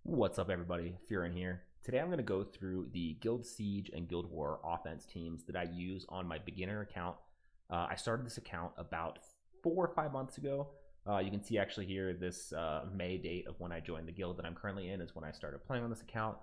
What's up, everybody? Fran here. Today I'm going to go through the Guild Siege and Guild War offense teams that I use on my beginner account. I started this account about 4 or 5 months ago. You can see actually here this May date of when I joined the guild that I'm currently in is when I started playing on this account.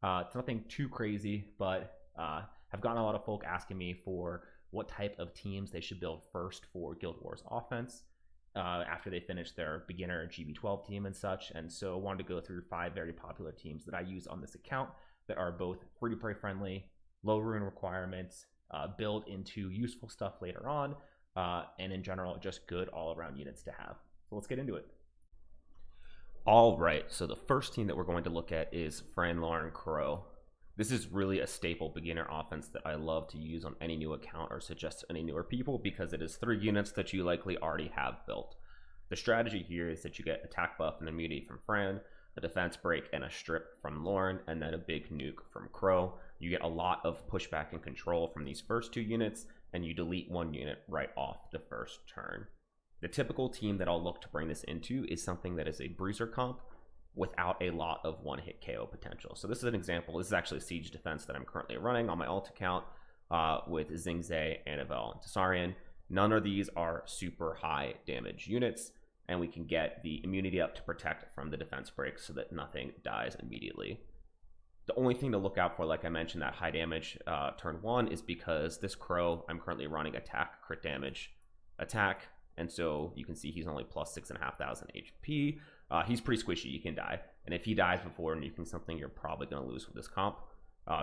It's nothing too crazy, but I've gotten a lot of folk asking me for what type of teams they should build first for Guild Wars offense. After they finish their beginner GB12 team and such. And so I wanted to go through 5 very popular teams that I use on this account that are both free-to-play friendly, low rune requirements, build into useful stuff later on, and in general, just good all-around units to have. So let's get into it. All right, so the first team that we're going to look at is Fran Loren Kro. This is really a staple beginner offense that I love to use on any new account or suggest to any newer people because it is 3 units that you likely already have built. The strategy here is that you get attack buff and immunity from Fran, a defense break and a strip from Loren, and then a big nuke from Kro. You get a lot of pushback and control from these first 2 units, and you delete 1 unit right off the first turn. The typical team that I'll look to bring this into is something that is a bruiser comp without a lot of one-hit KO potential. So this is an example. This is actually a siege defense that I'm currently running on my alt account with Xingze, Annabelle, and Tessarian. None of these are super high damage units, and we can get the immunity up to protect from the defense break so that nothing dies immediately. The only thing to look out for, like I mentioned, that high damage turn 1 is because this Kro, I'm currently running attack, crit damage, attack, and so you can see he's only plus 6,500 HP. He's pretty squishy, he can die. And if he dies before nuking something, you're probably going to lose with this comp.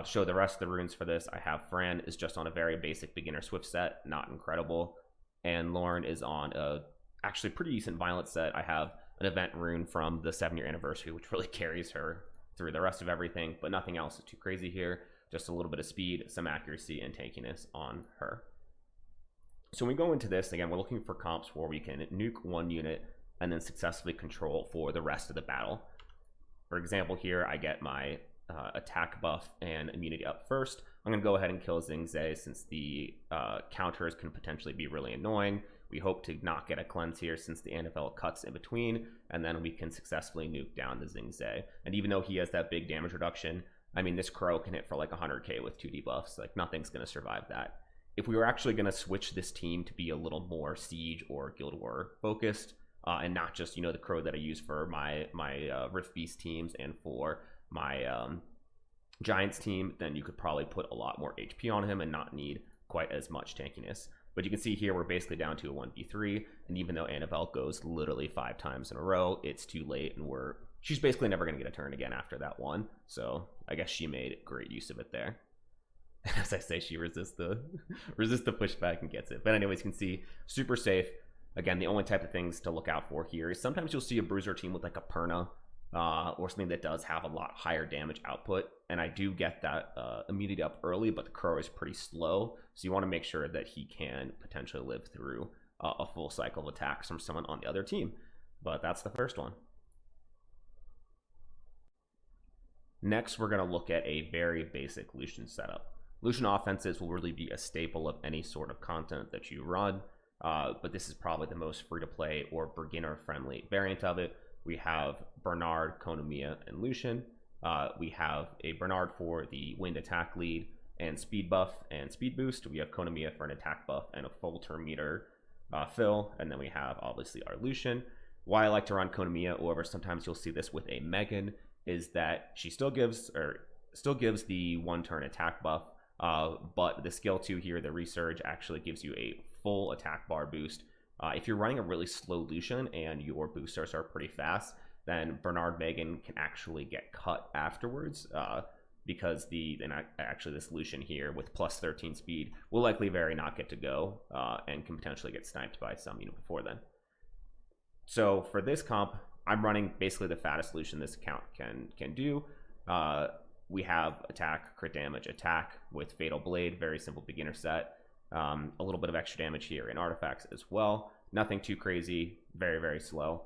Show the rest of the runes for this. I have Fran is just on a very basic beginner swift set, not incredible. And Loren is on a actually pretty decent violent set. I have an event rune from the 7-year anniversary, which really carries her through the rest of everything, but nothing else is too crazy here. Just a little bit of speed, some accuracy, and tankiness on her. So when we go into this, again, we're looking for comps where we can nuke 1 unit and then successfully control for the rest of the battle. For example, here I get my attack buff and immunity up first. I'm going to go ahead and kill Xingze since the counters can potentially be really annoying. We hope to not get a cleanse here since the Annabelle cuts in between, and then we can successfully nuke down the Xingze. And even though he has that big damage reduction, I mean, this Kro can hit for like 100k with 2 debuffs. Like, nothing's going to survive that. If we were actually going to switch this team to be a little more Siege or Guild War focused, and not just, you know, the Kro that I use for my Rift Beast teams and for my Giants team, then you could probably put a lot more HP on him and not need quite as much tankiness. But you can see here we're basically down to a 1v3, and even though Annabelle goes literally 5 times in a row, it's too late, and she's basically never going to get a turn again after that one. So I guess she made great use of it there. As I say, she resists the pushback and gets it. But anyways, you can see super safe. Again, the only type of things to look out for here is sometimes you'll see a bruiser team with like a Perna or something that does have a lot higher damage output. And I do get that immunity up early, but the Kro is pretty slow. So you want to make sure that he can potentially live through a full cycle of attacks from someone on the other team. But that's the first one. Next, we're going to look at a very basic Lushen setup. Lushen offenses will really be a staple of any sort of content that you run. But this is probably the most free-to-play or beginner-friendly variant of it. We have Bernard, Konomiya, and Lushen. We have a Bernard for the wind attack lead and speed buff and speed boost. We have Konomiya for an attack buff and a full turn meter fill. And then we have, obviously, our Lushen. Why I like to run Konomiya, or sometimes you'll see this with a Megan, is that she still gives the 1-turn attack buff, but the skill 2 here, the Resurge, actually gives you a full attack bar boost. If you're running a really slow Lushen and your boosters are pretty fast, then Bernard Megan can actually get cut afterwards because actually this Lushen here with plus 13 speed will likely not get to go and can potentially get sniped by some unit before then. So for this comp, I'm running basically the fattest Lushen this account can do. We have attack, crit damage, attack with Fatal Blade, very simple beginner set. A little bit of extra damage here in artifacts as well. Nothing too crazy, very slow.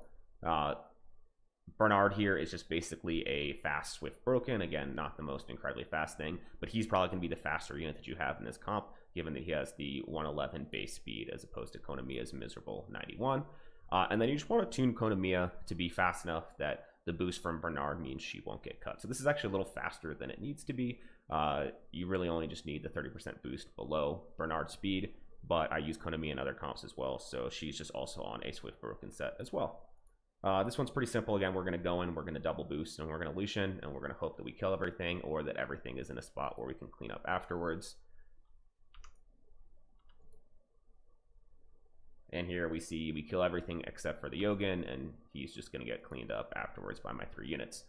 Bernard here is just basically a fast, swift, broken. Again, not the most incredibly fast thing, but he's probably going to be the faster unit that you have in this comp, given that he has the 111 base speed as opposed to Konomiya's miserable 91. And then you just want to tune Konomiya to be fast enough that the boost from Bernard means she won't get cut. So this is actually a little faster than it needs to be. You really only just need the 30% boost below Bernard's speed, but I use Konami in other comps as well, so she's just also on a Swift Broken set as well. This one's pretty simple. Again, we're going to go in, we're going to double boost, and we're going to Lushen, and we're going to hope that we kill everything, or that everything is in a spot where we can clean up afterwards. And here we see we kill everything except for the Yogin, and he's just going to get cleaned up afterwards by my 3 units.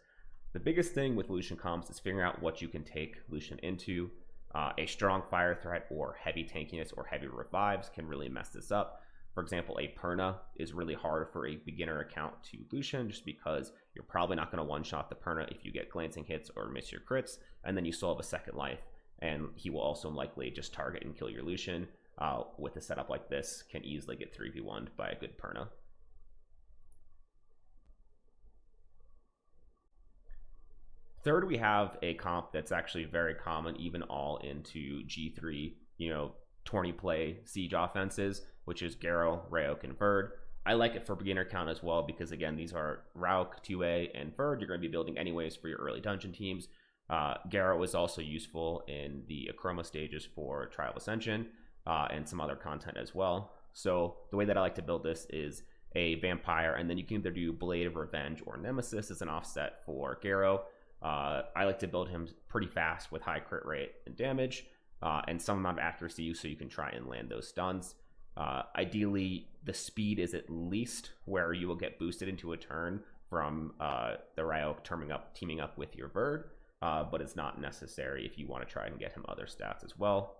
The biggest thing with Lushen comps is figuring out what you can take Lushen into. A strong fire threat or heavy tankiness or heavy revives can really mess this up. For example, a Perna is really hard for a beginner account to Lushen, just because you're probably not going to one-shot the Perna if you get glancing hits or miss your crits, and then you still have a second life, and he will also likely just target and kill your Lushen. With a setup like this, can easily get 3v1'd by a good Perna. Third, we have a comp that's actually very common even all into G3, tourney play siege offenses, which is Garo, Raoq, and Verde. I like it for beginner count as well because, again, these are Raoq, 2A, and Verde you're going to be building anyways for your early dungeon teams. Garo is also useful in the Acroma stages for Trial Ascension and some other content as well. So the way that I like to build this is a Vampire, and then you can either do Blade of Revenge or Nemesis as an offset for Garo. I like to build him pretty fast with high crit rate and damage, and some amount of accuracy so you can try and land those stuns. Ideally, the speed is at least where you will get boosted into a turn from the Raoq teaming up with your Verde, but it's not necessary if you want to try and get him other stats as well.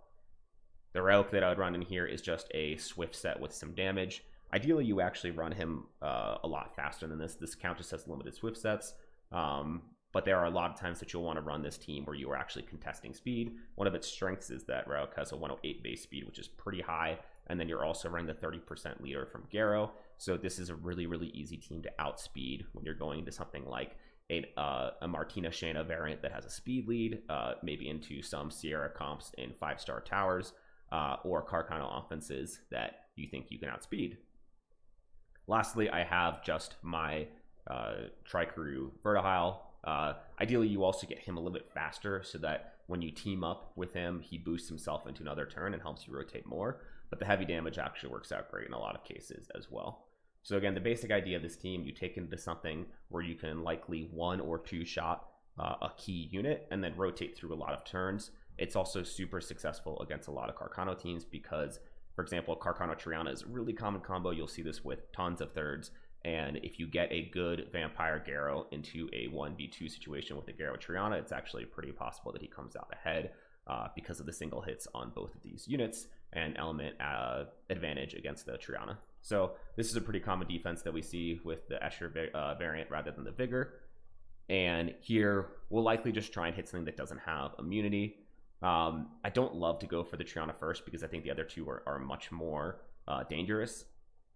The Raoq that I would run in here is just a swift set with some damage. Ideally, you actually run him a lot faster than this. This count just has limited swift sets. But there are a lot of times that you'll want to run this team where you are actually contesting speed. One of its strengths is that Raoq has a 108 base speed, which is pretty high. And then you're also running the 30% leader from Garo. So this is a really, really easy team to outspeed when you're going into something like a Martina Shayna variant that has a speed lead, maybe into some Sierra comps in 5-star towers, or Carcano offenses that you think you can outspeed. Lastly, I have just my Tricrew Vertihile. Ideally, you also get him a little bit faster so that when you team up with him, he boosts himself into another turn and helps you rotate more. But the heavy damage actually works out great in a lot of cases as well. So again, the basic idea of this team, you take into something where you can likely 1 or 2 shot a key unit and then rotate through a lot of turns. It's also super successful against a lot of Carcano teams because, for example, Carcano Triana is a really common combo. You'll see this with tons of thirds. And if you get a good Vampire Garo into a 1v2 situation with a Garo Triana, it's actually pretty possible that he comes out ahead because of the single hits on both of these units and element advantage against the Triana. So this is a pretty common defense that we see with the Escher variant rather than the Vigor. And here, we'll likely just try and hit something that doesn't have immunity. I don't love to go for the Triana first because I think the other two are much more dangerous.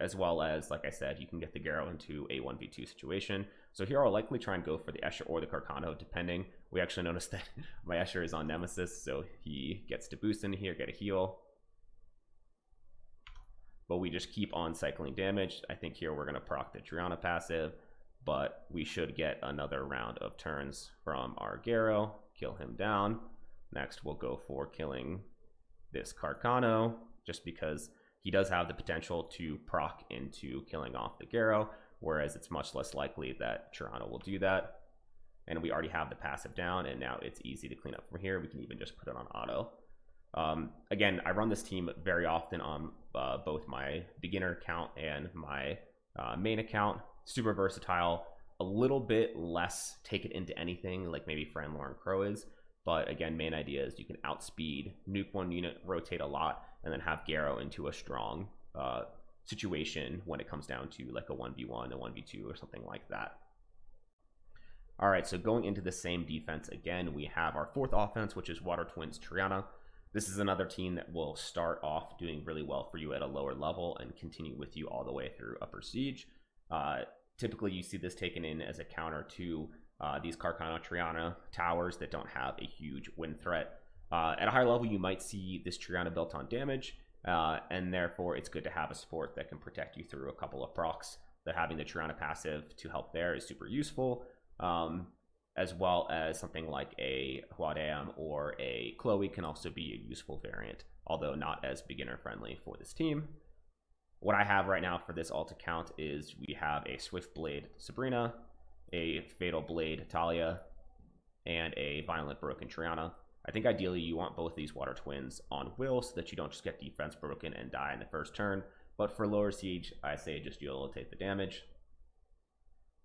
As well as, like I said, you can get the Garo into a 1v2 situation. So here I'll likely try and go for the Escher or the Carcano, depending. We actually noticed that my Escher is on Nemesis, so he gets to boost in here, get a heal. But we just keep on cycling damage. I think here we're going to proc the Triana passive, but we should get another round of turns from our Garo, kill him down. Next, we'll go for killing this Carcano, just because he does have the potential to proc into killing off the Garo, whereas it's much less likely that Triana will do that. And we already have the passive down, and now it's easy to clean up from here. We can even just put it on auto. Again, I run this team very often on both my beginner account and my main account. Super versatile, a little bit less take it into anything like maybe Fran Loren Kro is. But again, main idea is you can outspeed, nuke one unit, rotate a lot, and then have Garo into a strong situation when it comes down to like a 1v1, a 1v2, or something like that. All right, so going into the same defense again, we have our fourth offense, which is Water Twins Triana. This is another team that will start off doing really well for you at a lower level and continue with you all the way through Upper Siege. Typically, you see this taken in as a counter to these Carcano Triana towers that don't have a huge win threat. At a higher level, you might see this Triana built on damage, and therefore it's good to have a support that can protect you through a couple of procs having the Triana passive to help there is super useful, as well as something like a Huadam or a Chloe can also be a useful variant, although not as beginner friendly for this team. What I have right now for this alt account is we have a Swift Blade Sabrina, a Fatal Blade Talia, and a Violent Broken Triana. I think ideally you want both these Water Twins on Will so that you don't just get defense broken and die in the first turn, but for lower siege, I say just you'll take the damage.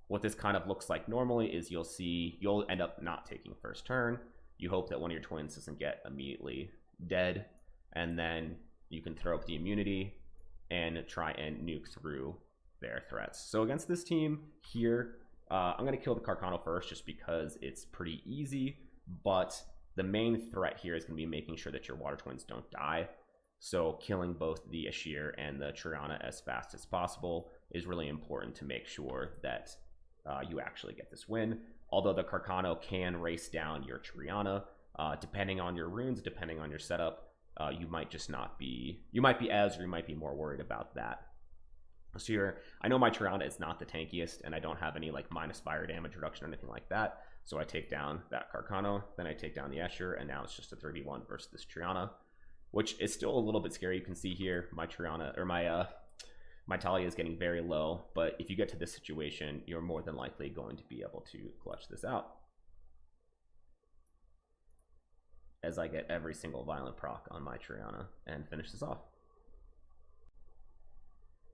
What this kind of looks like normally is you'll end up not taking first turn. You hope that one of your twins doesn't get immediately dead, and then you can throw up the immunity and try and nuke through their threats. So against this team here, I'm going to kill the Carcano first just because it's pretty easy, but the main threat here is going to be making sure that your Water Twins don't die. So killing both the Ashir and the Triana as fast as possible is really important to make sure that you actually get this win. Although the Carcano can race down your Triana, depending on your runes, depending on your setup, you might just not be, you might be as, or you might be more worried about that. So here, I know my Triana is not the tankiest, and I don't have any like minus fire damage reduction or anything like that. So I take down that Carcano, then I take down the Escher, and now it's just a 3v1 versus this Triana, which is still a little bit scary. You can see here my Triana, or my Talia is getting very low, but if you get to this situation, you're more than likely going to be able to clutch this out. As I get every single violent proc on my Triana and finish this off.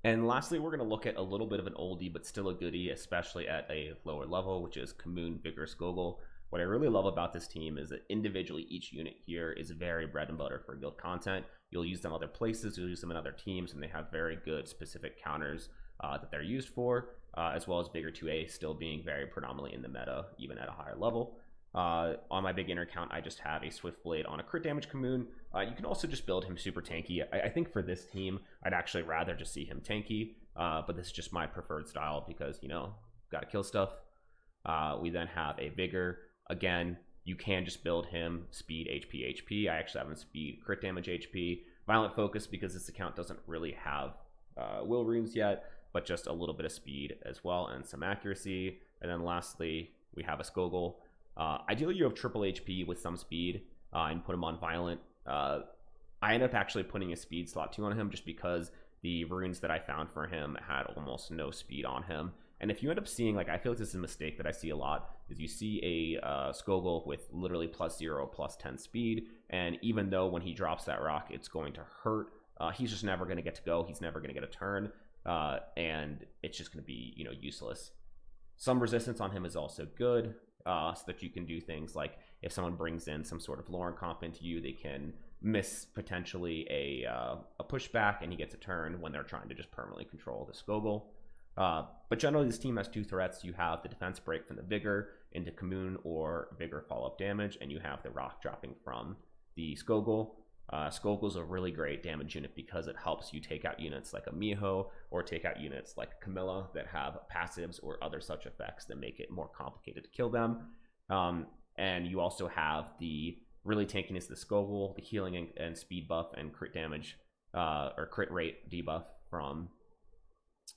And lastly, we're going to look at a little bit of an oldie, but still a goodie, especially at a lower level, which is Kamoon Vigor Skogul. What I really love about this team is that individually each unit here is very bread and butter for guild content. You'll use them other places, you'll use them in other teams, and they have very good specific counters that they're used for, as well as Vigor 2A still being very predominantly in the meta, even at a higher level. On my beginner account, I just have a Swift Blade on a crit damage Kamoon. You can also just build him super tanky. I think for this team, I'd actually rather just see him tanky, but this is just my preferred style because, you know, gotta kill stuff. We then have a Vigor. Again, you can just build him speed HP. I actually have him speed crit damage HP. Violent Focus because this account doesn't really have will runes yet, but just a little bit of speed as well and some accuracy. And then lastly, we have a Skogul. Ideally, you have triple HP with some speed and put him on Violent. I ended up actually putting a speed slot 2 on him just because the runes that I found for him had almost no speed on him. And if you end up seeing, like, I feel like this is a mistake that I see a lot, is you see a Skogul with literally +0, +10 speed, and even though when he drops that rock, it's going to hurt, he's just never going to get to go, he's never going to get a turn, and it's just going to be, you know, useless. Some resistance on him is also good, so that you can do things like if someone brings in some sort of Loren comp into you, they can miss potentially a pushback and he gets a turn when they're trying to just permanently control the Skogul. But generally this team has 2 threats. You have the defense break from the Vigor into Kamoon or Vigor follow-up damage, and you have the rock dropping from the Skogul. Skogul is a really great damage unit because it helps you take out units like a Miho or take out units like Camilla that have passives or other such effects that make it more complicated to kill them. And you also have the really tankiness of the Skogul, the healing and speed buff and crit damage or crit rate debuff from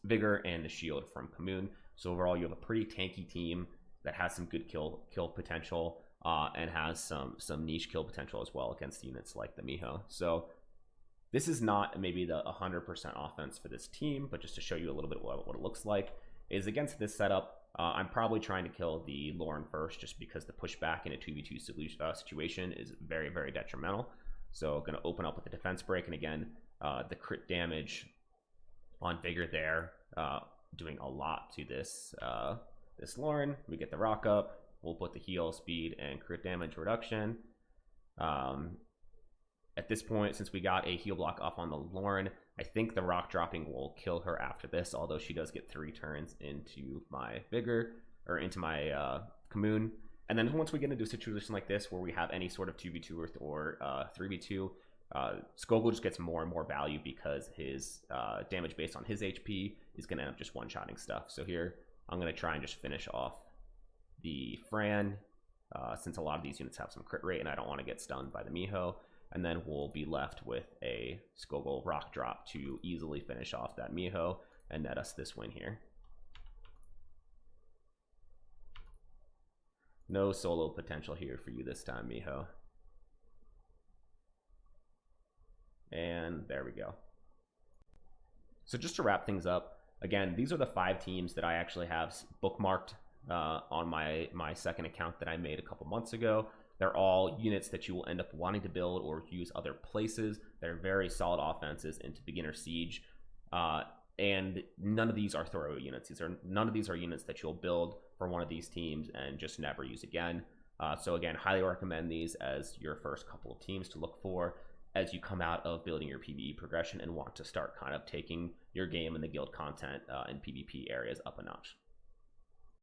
Vigor, and the shield from Kamoon. So overall, you have a pretty tanky team that has some good kill potential and has some niche kill potential as well against units like the Miho. So this is not maybe the 100% offense for this team, but just to show you a little bit what it looks like is against this setup. I'm probably trying to kill the Loren first just because the pushback in a 2v2 situation is very, very detrimental. So going to open up with the defense break, and again, the crit damage on Vigor there, doing a lot to this this Loren. We get the rock up, we'll put the heal, speed, and crit damage reduction. At this point, since we got a heal block off on the Loren, I think the rock dropping will kill her after this, although she does get 3 turns into my Vigor, or into my Kamoon. And then once we get into a situation like this where we have any sort of 2v2 or 3v2, Skogul just gets more and more value because his damage based on his HP is going to end up just one-shotting stuff. So here, I'm going to try and just finish off the Fran, since a lot of these units have some crit rate and I don't want to get stunned by the Miho. And then we'll be left with a Skogul rock drop to easily finish off that Miho and net us this win here. No solo potential here for you this time, Miho. And there we go. So just to wrap things up, again, these are the 5 teams that I actually have bookmarked on my second account that I made a couple months ago. They're all units that you will end up wanting to build or use other places. They're very solid offenses into beginner siege. And none of these are throw units. None of these are units that you'll build for one of these teams and just never use again. So again, highly recommend these as your first couple of teams to look for as you come out of building your PvE progression and want to start kind of taking your game and the guild content and PvP areas up a notch.